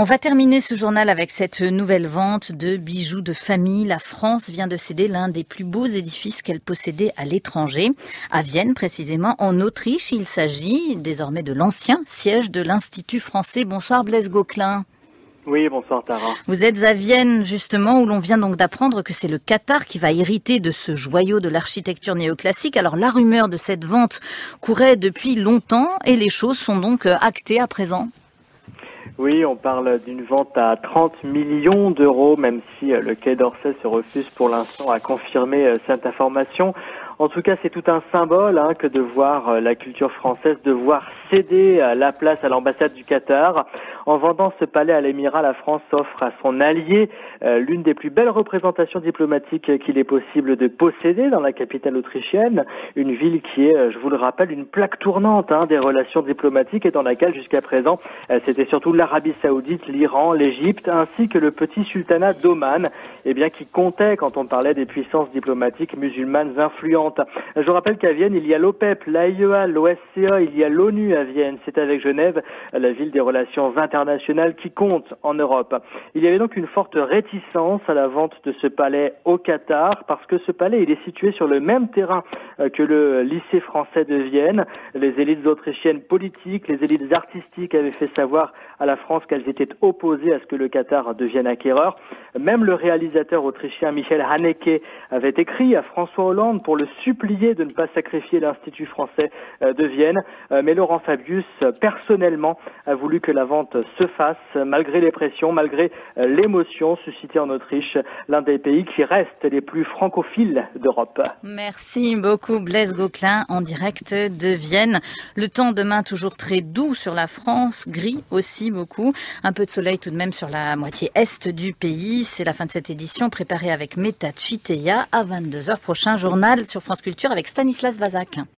On va terminer ce journal avec cette nouvelle vente de bijoux de famille. La France vient de céder l'un des plus beaux édifices qu'elle possédait à l'étranger, à Vienne précisément, en Autriche. Il s'agit désormais de l'ancien siège de l'Institut français. Bonsoir Blaise Gauquelin. Oui, bonsoir Tara. Vous êtes à Vienne justement, où l'on vient donc d'apprendre que c'est le Qatar qui va hériter de ce joyau de l'architecture néoclassique. Alors la rumeur de cette vente courait depuis longtemps et les choses sont donc actées à présent. Oui, on parle d'une vente à 30 millions d'euros, même si le Quai d'Orsay se refuse pour l'instant à confirmer cette information. En tout cas, c'est tout un symbole que de voir la culture française devoir céder la place à l'ambassade du Qatar. En vendant ce palais à l'Émirat, la France offre à son allié l'une des plus belles représentations diplomatiques qu'il est possible de posséder dans la capitale autrichienne. Une ville qui est, je vous le rappelle, une plaque tournante des relations diplomatiques et dans laquelle jusqu'à présent, c'était surtout l'Arabie Saoudite, l'Iran, l'Égypte ainsi que le petit sultanat d'Oman, qui comptait quand on parlait des puissances diplomatiques musulmanes influentes. Je rappelle qu'à Vienne, il y a l'OPEP, l'AIEA, l'OSCE, il y a l'ONU à Vienne. C'est avec Genève, la ville des relations internationales qui compte en Europe. Il y avait donc une forte réticence à la vente de ce palais au Qatar parce que ce palais, il est situé sur le même terrain que le lycée français de Vienne. Les élites autrichiennes politiques, les élites artistiques avaient fait savoir à la France qu'elles étaient opposées à ce que le Qatar devienne acquéreur. Même le réalisateur autrichien Michael Haneke avait écrit à François Hollande pour le supplier de ne pas sacrifier l'Institut français de Vienne. Mais Laurent Fabius, personnellement, a voulu que la vente se fasse, malgré les pressions, malgré l'émotion suscitée en Autriche, l'un des pays qui restent les plus francophiles d'Europe. Merci beaucoup Blaise Gauquelin en direct de Vienne. Le temps demain toujours très doux sur la France, gris aussi beaucoup. Un peu de soleil tout de même sur la moitié est du pays. C'est la fin de cette édition préparée avec Meta Chiteya à 22h. Prochain journal sur France Culture avec Stanislas Vazak.